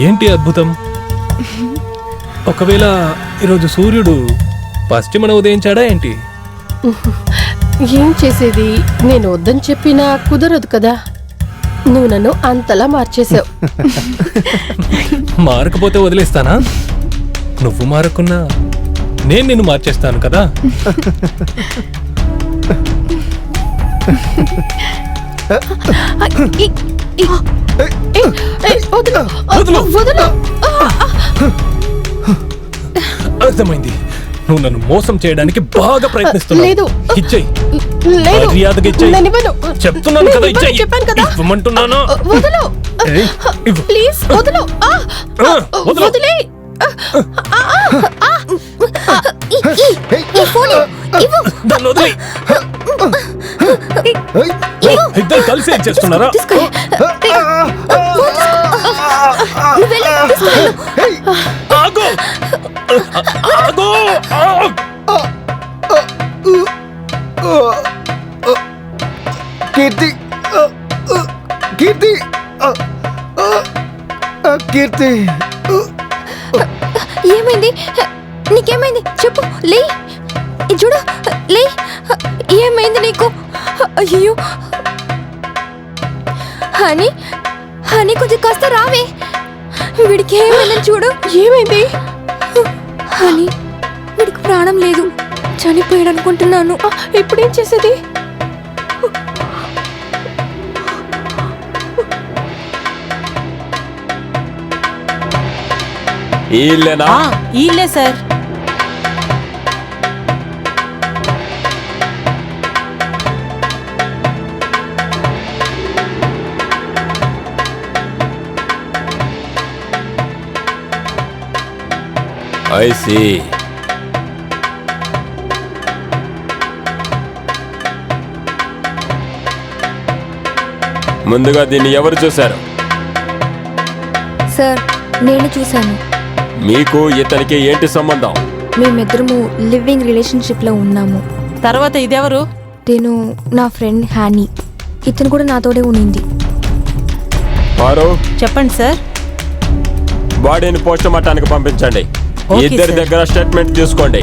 ఏంటి అద్భుతం? ఒకవేళ ఈరోజు సూర్యుడు పశ్చిమన ఉదయించాడా ఏంటి? ఏం చేసేది, నేను వద్దని చెప్పినా కుదరదు కదా. నువ్వు నన్ను అంతలా మార్చేశావు. మారకపోతే వదిలేస్తానా? నువ్వు మారకున్నా నేను నిన్ను మార్చేస్తాను కదా. అర్థమైంది, నువ్వు నన్ను మోసం చేయడానికి బాగా ప్రయత్నిస్తున్నావు. ఇచ్చేయ్, మర్యాదగా ఇచ్చేయ్. చెప్తున్నాను కదా, ఇచ్చేయ్. ఇవ్వమంటున్నాను. ప్లీజ్ వదలు. వదిలే. ఇద్దరు కలిసి ఏం చేస్తున్నారా? ఆగు! ఆగు! కీర్తి, కీర్తి, కీర్తి, ఏమైంది? నీకేమైంది చెప్పు. లే, చూడు, లే. ఏమైంది నీకు? అయ్యో హనీ, హనీ కొంచెం కాస్త రావే. వీడికి ఏమైందని చూడు. ఏమైంది? హనీ, వీడికి ప్రాణం లేదు, చనిపోయాడు అనుకుంటున్నాను. ఇప్పుడేం చేసేది? ఇల్లే సార్. I see. ముందుగా దీన్ని ఎవరు చూశారు? సార్, నేను చూశాను. మీకు ఇతనికి ఏంటి సంబంధం? మేమిద్దరము లివింగ్ రిలేషన్షిప్ లో ఉన్నాము. తర్వాత ఇదెవరు? నేను నా ఫ్రెండ్ హానీ. ఇతను కూడా నాతోడే ఉండింది. వారు చెప్పండి సార్. బాడీని పోస్ట్ మార్టానికి పంపించండి. ఓకే ఇద్దరి సార్. దగ్గర స్టేట్మెంట్ తీసుకోండి.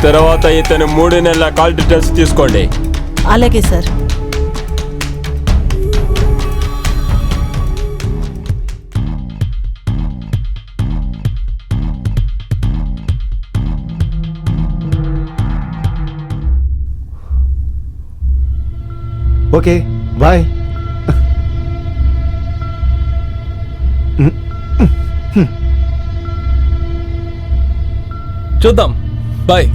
తర్వాత ఇతను 3 నెలల కాల్ డీటెయిల్స్ తీసుకోండి. అలాగే సార్. Okay bye. చూద్దాం, బాయ్.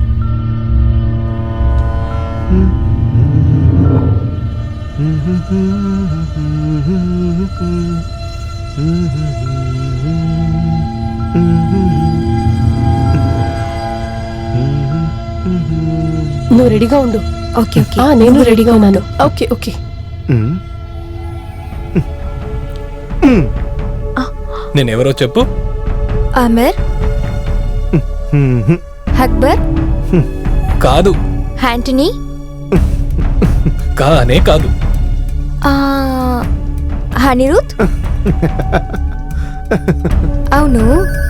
నువ్వు రెడీగా ఉండు. ఓకే ఓకే, నేను రెడీగా ఉన్నాను. Okay okay. నేనెవరో చెప్పు. అమర్, అక్బర్, కాదు. యాంటనీ, కానే కాదు. హనీరూత్. అవును,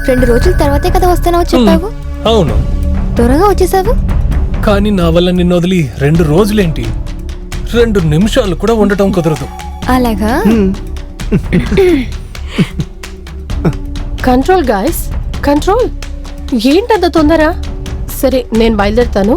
2 రోజుల తర్వాతే కదా వస్తానో చెప్పావు. అవును, త్వరగా వచ్చేసావు. కానీ నా వల్ల నిన్ను వదిలి 2 రోజులేంటి, 2 నిమిషాలు కూడా ఉండటం కుదరదు. అలాగా? Control guys, control. ఏంటంత తొందర? సరే, నేను బయలుదేరుతాను.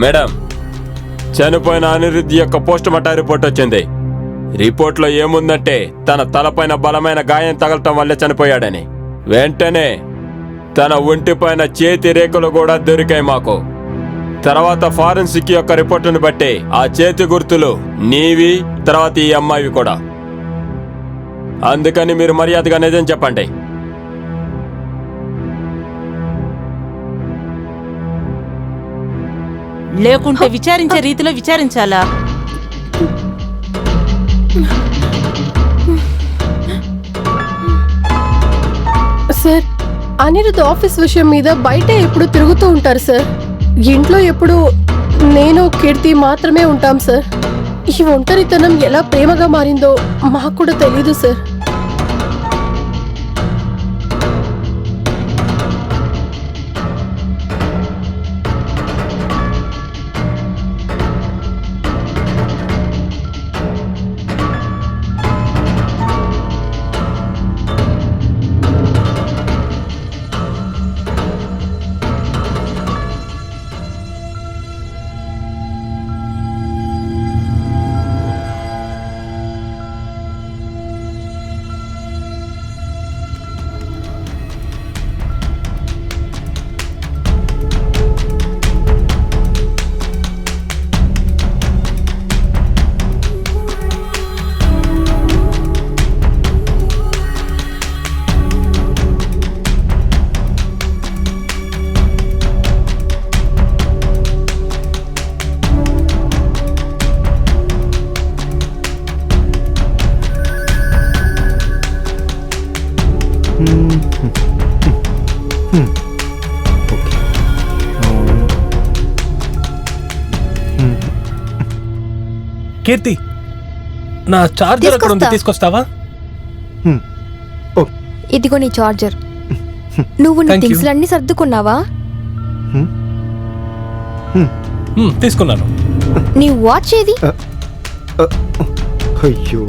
మేడం, చనిపోయిన అనిరుద్ధ్ యొక్క పోస్ట్ మార్టం రిపోర్ట్ వచ్చింది. రిపోర్ట్లో ఏముందంటే తన తలపైన బలమైన గాయం తగలటం వల్లే చనిపోయాడని. వెంటనే తన ఒంటిపైన చేతి రేఖలు కూడా దొరికాయి మాకు. తర్వాత ఫారెన్సిక్ యొక్క రిపోర్టును బట్టి ఆ చేతి గుర్తులు నీవి, తర్వాత ఈ అమ్మాయివి కూడా. అందుకని మీరు మర్యాదగా నిజం చెప్పండి. లేకుంటే విచారించే రీతిలో విచారించాలా? సార్, అనిరుద్ధ్ ఆఫీస్ విషయం మీద బయట ఎప్పుడు తిరుగుతూ ఉంటారు సార్. ఇంట్లో ఎప్పుడు నేను కీర్తి మాత్రమే ఉంటాం సార్. ఈ ఒంటరితనం ఎలా ప్రేమగా మారిందో మాకు కూడా తెలీదు సార్. కీర్తి, నా చార్జర్ అక్కడ ఉంది, తీసుకొస్తావా? ఇదిగో నీ చార్జర్. నువ్వు నీ Thank you. థింగ్స్ అన్ని సర్దుకున్నావా? తీసుకున్నాను. నీ వాచ్ ఏది? అయ్యో,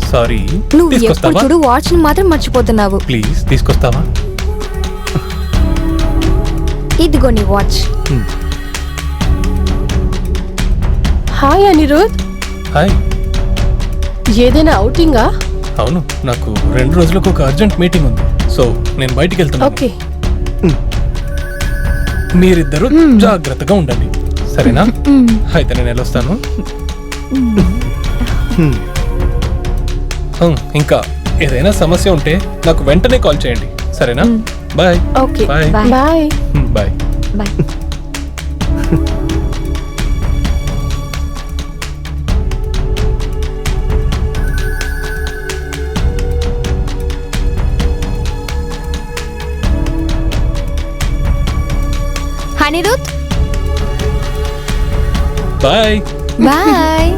సారీ, నువ్వు ఎప్పుడు తీసుకొస్తావా? చూడు వాచ్ ని మాత్రం మర్చిపోతున్నావు. ప్లీజ్ తీసుకొస్తావా? ఇదిగో నీ వాచ్. Hi Anirudh, hi. ఏదైనా అవుటింగా? అవును, నాకు 2 రోజులకు ఒక అర్జెంట్ మీటింగ్ ఉంది, సో నేను బయటికి వెళ్తున్నాను. ఓకే. మీరిద్దరూ జాగ్రత్తగా ఉండండి, సరేనా? అయితే నేను వెళ్ళొస్తాను. ఇంకా ఏదైనా సమస్య ఉంటే నాకు వెంటనే కాల్ చేయండి, సరేనా? Bye. Okay, bye. Bye. Bye. Bye. Anirudh, bye. Bye.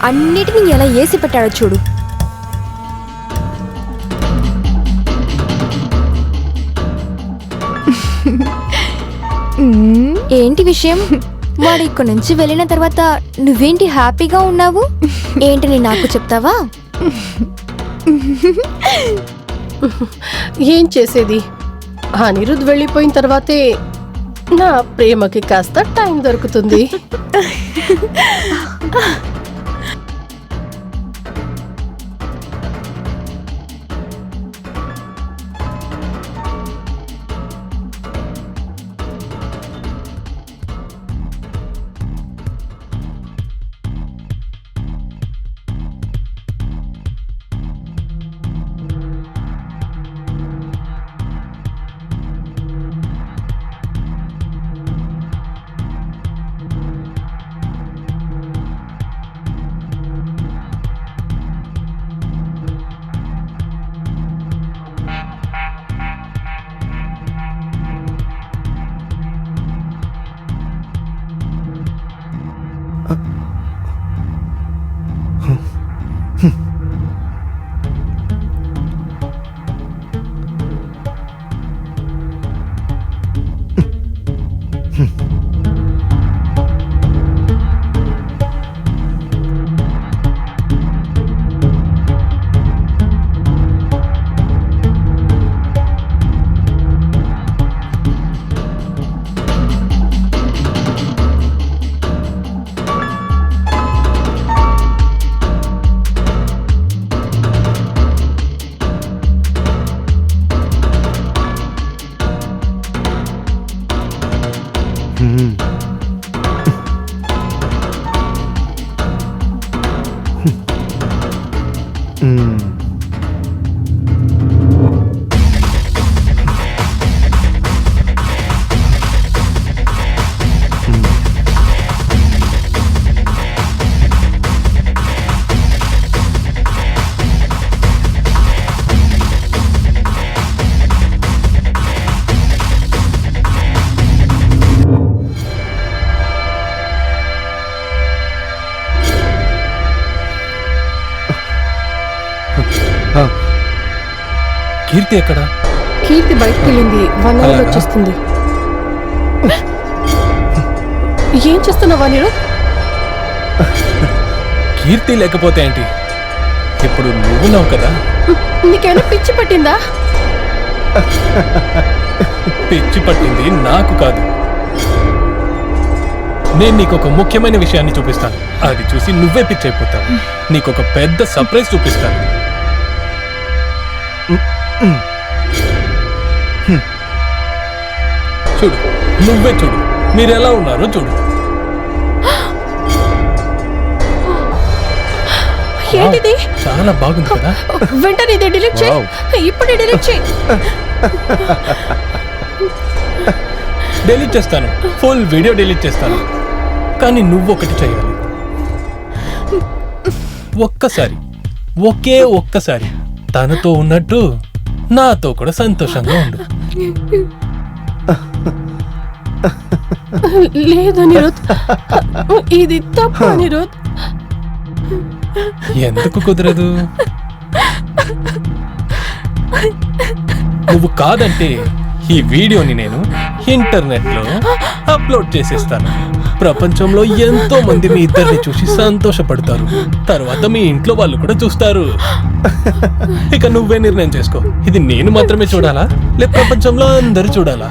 అన్నిటినీ ఎలా వేసి పెట్టాడో చూడు. ఏంటి విషయం? వాడు ఇక్కడి నుంచి వెళ్ళిన తర్వాత నువ్వేంటి హ్యాపీగా ఉన్నావు? ఏంటని నాకు చెప్తావా? ఏం చేసేది, అనిరుద్ధ్ వెళ్ళిపోయిన తర్వాతే నా ప్రేమకి కాస్త టైం దొరుకుతుంది. కీర్తి ఎక్కడా? కీర్తి బయటకు వెళ్ళింది, 1 అవర్ అలాగా? వచ్చేస్తుంది. ఏం చేస్తున్నావు అనిరుద్? కీర్తి లేకపోతే ఏంటి? ఇప్పుడు నువ్వున్నావు కదా. నీకేమైనా పిచ్చి పట్టిందా? పిచ్చి పట్టింది నాకు కాదు. నేను నీకు ఒక ముఖ్యమైన విషయాన్ని చూపిస్తాను. అది చూసి నువ్వే పిచ్చి అయిపోతావు. నీకు ఒక పెద్ద సర్ప్రైజ్ చూపిస్తాను. చూడు, నువ్వే చూడు, మీరు ఎలా ఉన్నారో చూడు. ఏంటిది? చాలా బాగుంది కదా. వెంటనే ఇది డిలీట్ చేయి. ఇప్పుడే డిలీట్ చేయి. డిలీట్ చేస్తాను, ఫుల్ వీడియో డిలీట్ చేస్తాను. కానీ నువ్వు ఒకటి చేయాలి. ఒక్కసారి, ఒకే ఒక్కసారి తనతో ఉన్నట్టు నాతో కూడా సంతోషంగా ఉండు. లేదు అనిరుద్, ఇది తప్పు అనిరుద్. ఎందుకు కుదరదు? నువ్వు కాదంటే ఈ వీడియోని నేను ఇంటర్నెట్ లో అప్లోడ్ చేసేస్తాను. ప్రపంచంలో ఎంతో మంది మీ ఇద్దరిని చూసి సంతోషపడతారు. తర్వాత మీ ఇంట్లో వాళ్ళు కూడా చూస్తారు. ఇక నువ్వే నిర్ణయం చేసుకో. ఇది నేను మాత్రమే చూడాలా, లేక ప్రపంచంలో అందరూ చూడాలా?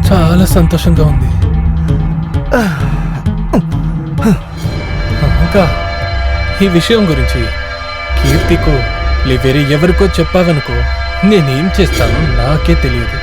చాలా సంతోషంగా ఉంది. ఇంకా ఈ విషయం గురించి కీర్తికో వేరే ఎవరికో చెప్పావనుకో, నేనేం చేస్తానో నాకే తెలియదు.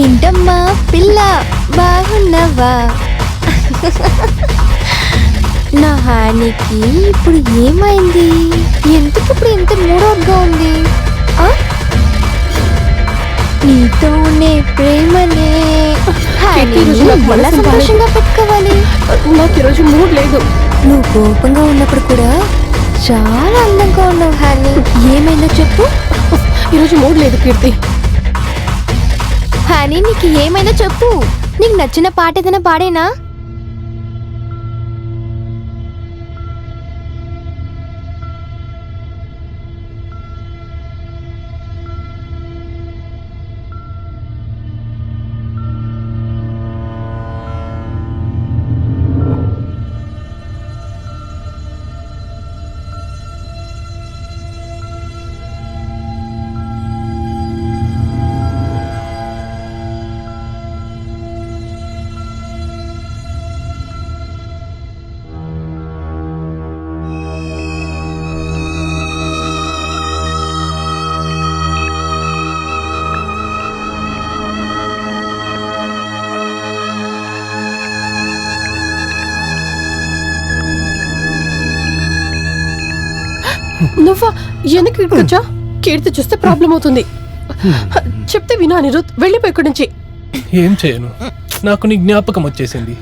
ఏంటమ్మా పిల్ల, బాగున్నావా? నా హానికి ఇప్పుడు ఏమైంది? ఎందుకు ఇప్పుడు ఇంత మూడోగా ఉంది? ఆ? నీతోనే ప్రేమనే ఈరోజు నాకు ఎలా మనసు సంతోషంగా పెట్టుకోవాలి? నాకు ఈరోజు మూడ్ లేదు. నువ్వు కోపంగా ఉన్నప్పుడు కూడా చాలా అందంగా ఉన్నావు హాని. ఏమైందో చెప్పు. ఈరోజు మూడ్ లేదు కీర్తి. హాని, నీకు ఏమైందో చెప్పు. నీకు నచ్చిన పాట ఏదైనా పాడేనా? నువ్వా? ఎందుకు ఇక్కడికొచ్చా? కీర్తి చూస్తే ప్రాబ్లం అవుతుంది. చెప్తే వినా అనిరుద్, వెళ్ళిపోయి ఇక్కడి నుంచి. ఏం చేయను, నాకు నీ జ్ఞాపకం వచ్చేసింది,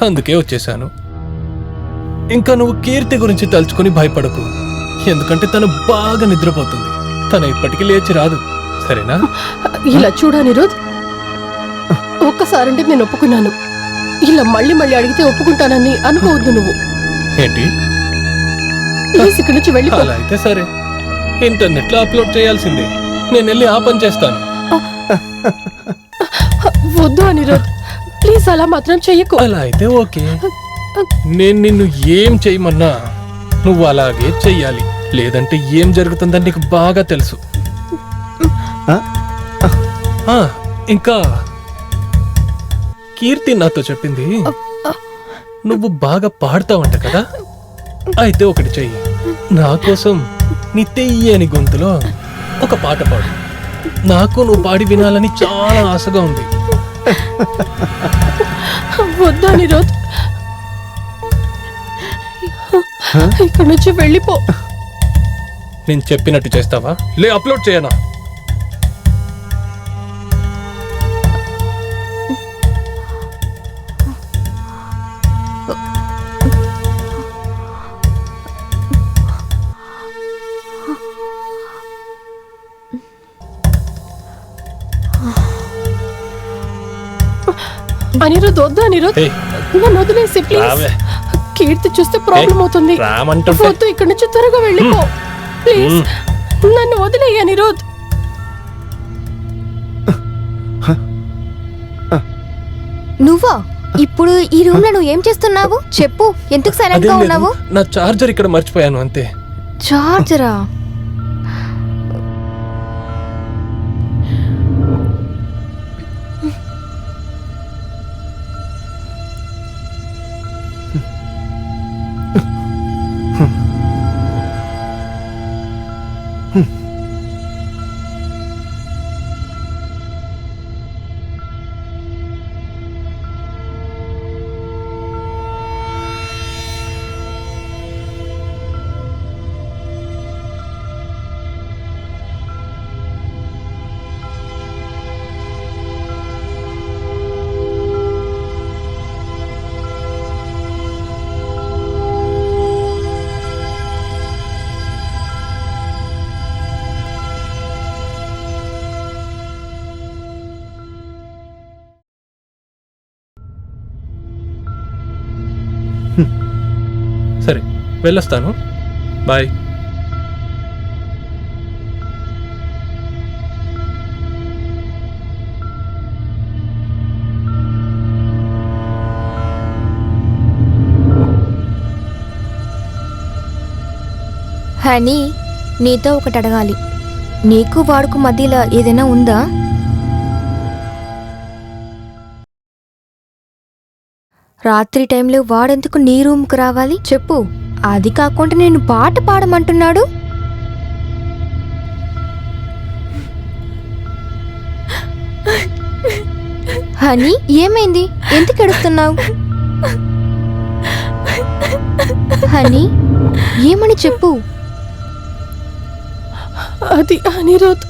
అందుకే వచ్చేసాను. ఇంకా నువ్వు కీర్తి గురించి తలుచుకొని భయపడకు, ఎందుకంటే తను బాగా నిద్రపోతుంది. తను ఇప్పటికీ లేచి రాదు, సరేనా? ఇలా చూడు అనిరుద్, ఒక్కసారంటే నేను ఒప్పుకున్నాను. ఇలా మళ్ళీ మళ్ళీ అడిగితే ఒప్పుకుంటానని అనుకోవద్దు నువ్వు. ఏంటి? ప్లీజ్ ఇక్కడి నుంచి వెళ్ళిపో. అలా అయితే సరే, ఇంటర్నెట్ లో అప్లోడ్ చేయాల్సిందే. నేను వెళ్ళి ఆ పని చేస్తాను. వద్దు అనిరుద్, ప్లీజ్ అలా మాత్రం చెయ్యకు. అలా అయితే ఓకే. నేను నిన్ను ఏం చేయమన్నా నువ్వు అలాగే చెయ్యాలి, లేదంటే ఏం జరుగుతుందని నీకు బాగా తెలుసు. ఆ? ఆ, ఇంకా కీర్తి నాతో చెప్పింది నువ్వు బాగా పాడతావంట కదా. అయితే ఒకటి చెయ్యి, నా కోసం నీ తెయ్యని గొంతులో ఒక పాట పాడు. నాకు నువ్వు పాడి వినాలని చాలా ఆశగా ఉంది. వద్దు అనిరుద్, ఇక్కడ నుంచి వెళ్ళిపో. నేను చెప్పినట్టు చేస్తావా? లే, అప్లోడ్ చేయనా? అనిరుద్ వద్దు అనిరుద్, ఏయ్, నన్ను వదిలేసి ప్లీజ్. రావే. కీర్తి చూస్తే ప్రాబ్లం అవుతుంది. రామంటుంటే వద్దు, ఇక్కడ నుంచి త్వరగా వెళ్ళిపో ప్లీజ్. నన్ను వదిలేయి అనిరుద్. నువ్వా? ఇప్పుడు ఈ రూమ్ లో నువ్వు ఏం చేస్తున్నావు చెప్పు? ఎందుకు సైలెంట్ గా అదేం లేదు, ఉన్నావు? నా చార్జర్ ఇక్కడ మర్చిపోయాను అంతే. చార్జరా? సరే, వెళ్ళొస్తాను. బాయ్. హనీ, నీతో ఒకటి అడగాలి. నీకు వాడుకు మధ్యలో ఏదైనా ఉందా? రాత్రి టైంలో వాడెందుకు నీ రూమ్కి రావాలి చెప్పు? అది కాకుండా నేను పాట పాడమంటున్నాడు. హనీ, ఏమైంది? ఎందుకు ఏడుస్తున్నావు? హనీ, ఏమని చెప్పు? అది అనిరుద్.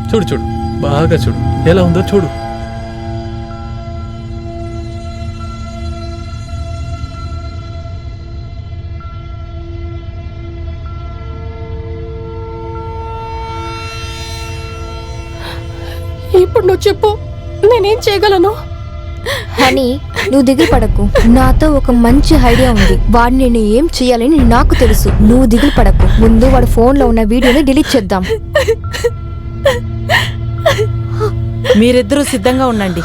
చూడు చూడు, బాగా చూడు, ఎలా ఉందో చూడు. ఇప్పుడు నువ్వు చెప్పు, నేనేం చేయగలను? హనీ, నువ్వు దిగులు పడకు. నాతో ఒక మంచి ఐడియా ఉంది. వాడిని నేను ఏం చేయాలని నాకు తెలుసు. నువ్వు దిగులు పడకు. ముందు వాడి ఫోన్లో ఉన్న వీడియోని డిలీట్ చేద్దాం. మీరిద్దరూ సిద్ధంగా ఉండండి.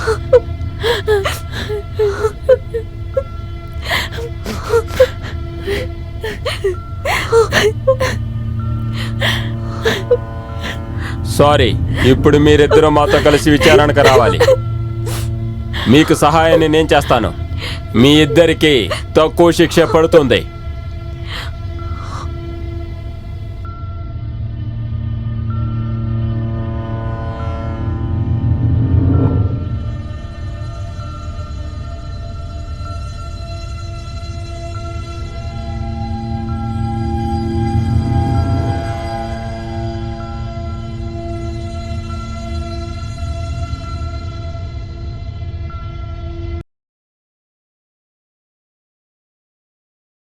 సారీ, ఇప్పుడు మీరిద్దరూ మాతో కలిసి విచారణకు రావాలి. మీకు సహాయాన్ని నేను చేస్తాను. మీ ఇద్దరికి తక్కువ శిక్ష పడుతుంది.